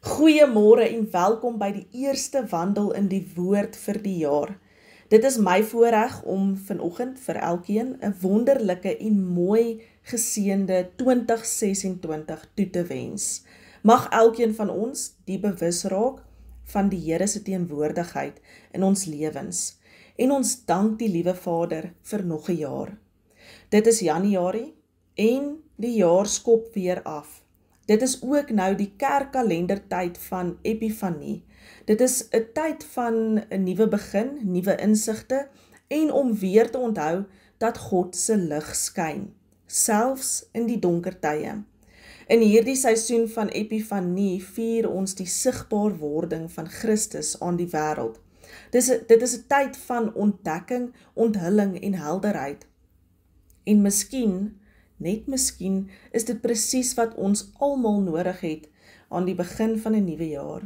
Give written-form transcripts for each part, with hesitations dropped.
Goeiemôre en welkom by die eerste wandel in die woord vir die jaar. Dit is my voorreg om vanoggend vir elkeen 'n wonderlike en mooi geseënde 2026 toe te wens. Mag elkeen van ons die bewus raak van die Here se teenwoordigheid in ons lewens. En ons dank die liewe Vader vir nog 'n jaar. Dit is Januarie en die jaar skop weer af. Dit is ook nou die kerkkalendertyd van Epifanie. Dit is 'n tyd van 'n nuwe begin, nuwe insigte en om weer te onthou dat God se lig skyn, selfs in die donker tye. In hierdie seisoen van Epifanie vier ons die sigbaar wording van Christus aan die wêreld. Dit is 'n tyd van ontdekking, onthulling en helderheid. En net miskien is dit presies wat ons almal nodig het aan die begin van 'n nuwe jaar.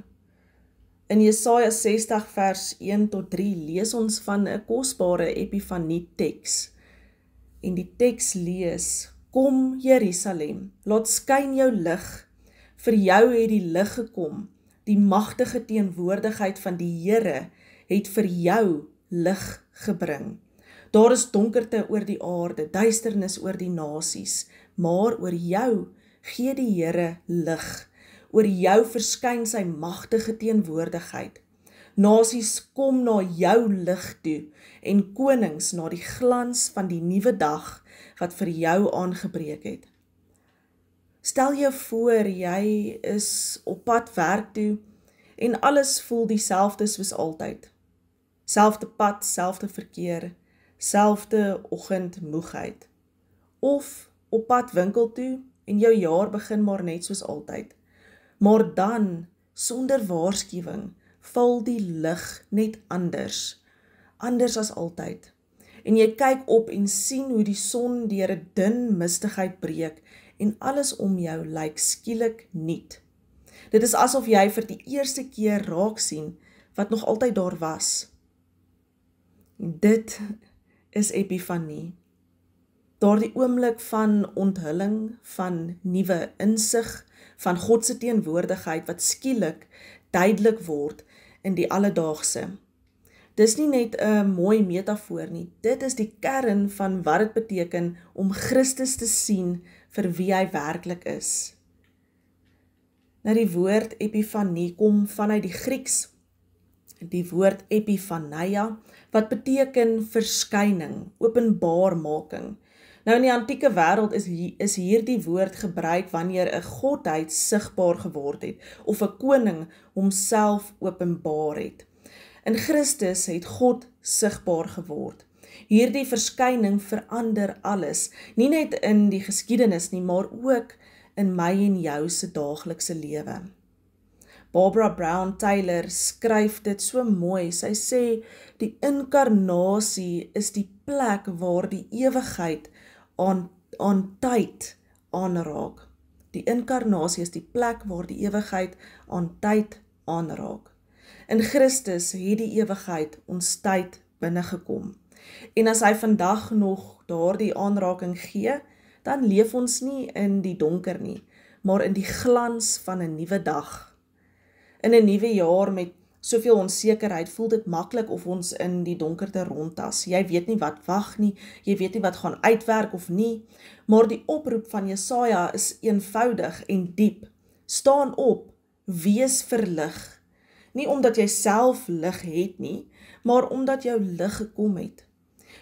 In Jesaja 60 vers 1 tot 3 lees ons van 'n kosbare Epifanie teks. En die teks lees: Kom Jerusalem, laat skyn jou lig. Vir jou het die lig gekom. Die magtige teenwoordigheid van die Here het vir jou lig gebring. Daar is donkerte oor die aarde, duisternis oor die nasies, maar oor jou gee die Here lig. Oor jou verskyn sy magtige teenwoordigheid. Nasies kom na jou lig toe en konings na die glans van die nuwe dag wat vir jou aangebreek het. Stel jou voor jy is op pad werk toe en alles voel dieselfde soos altyd. Selfde pad, selfde verkeer, selfde oggendmoegheid. Of op pad winkel toe en jou jaar begin maar net soos altyd. Maar dan, sonder waarskuwing, val die lig net anders as altyd. En jy kyk op en sien hoe die son deur 'n dun mistigheid breek en alles om jou lyk skielik nuut. Dit is asof jy vir die eerste keer raak sien wat nog altyd daar was. Dit is Epifanie. Daardie oomblik van onthulling, van nuwe insig, van God se teenwoordigheid wat skielik duidelik word in die alledaagse. Dis nie net 'n mooi metafoor nie, dit is die kern van wat dit beteken om Christus te sien vir wie hy werklik is. Nou die woord Epifanie kom vanuit die Grieks, die woord Epifania, wat beteken verskyning, openbaarmaking. Nou in die antieke wêreld is hierdie woord gebruik wanneer 'n godheid sigbaar geword het, of 'n koning homself openbaar het. In Christus het God sigbaar geword. Hierdie verskyning verander alles, nie net in die geskiedenis nie, maar ook in my en jou se daaglikse lewe. Barbara Brown Taylor skryf dit so mooi. Sy sê, die inkarnasie is die plek waar die ewigheid aan tyd aanraak. Die inkarnasie is die plek waar die ewigheid aan tyd aanraak. In Christus het die ewigheid ons tyd binnegekom. En as hy vandag nog daardie aanraking gee, dan leef ons nie in die donker nie, maar in die glans van 'n nuwe dag. In 'n nuwe jaar met soveel onsekerheid voel dit maklik of ons in die donkerte rondtas. Jy weet nie wat wag nie, jy weet nie wat gaan uitwerk of nie, maar die oproep van Jesaja is eenvoudig en diep. Staan op, wees verlig. Nie omdat jy self lig het nie, maar omdat jou lig gekom het.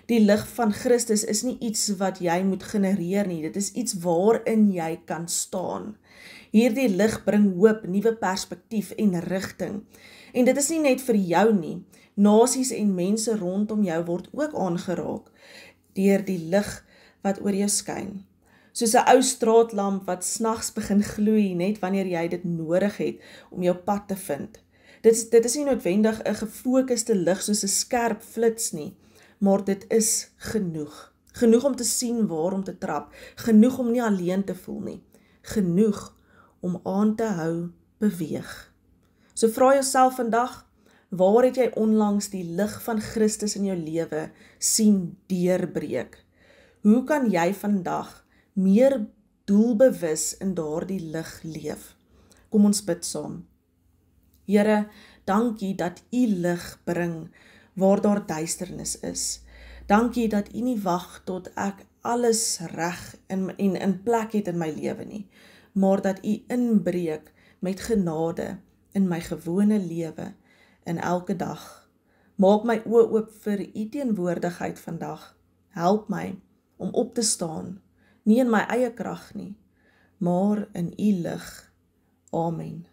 Die lig van Christus is nie iets wat jy moet genereer nie, dit is iets waarin jy kan staan. Hierdie lig bring hoop, nuwe perspektief en rigting. En dit is nie net vir jou nie, nasies en mense rondom jou word ook aangeraak deur die lig wat oor jou skyn. Soos 'n ou straatlamp wat snags begin gloei net wanneer jy dit nodig het om jou pad te vind. Dit is nie noodwendig 'n gefokuste lig soos 'n skerp flits nie, maar dit is genoeg. Genoeg om te sien waar om te trap, genoeg om nie alleen te voel nie, genoeg om aan te hou beweeg. So vra jouself vandag, waar het jy onlangs die lig van Christus in jou lewe sien deurbreek? Hoe kan jy vandag meer doelbewus in daardie lig leef? Kom ons bid saam. Here, dankie dat U lig bring waar daar duisternis is. Dankie dat U nie wag tot ek alles reg en in plek het in my lewe nie, maar dat U inbreek met genade in my gewone lewe, in elke dag. Maak my oë oop vir U teenwoordigheid vandag. Help my om op te staan, nie in my eie krag nie, maar in U lig. Amen.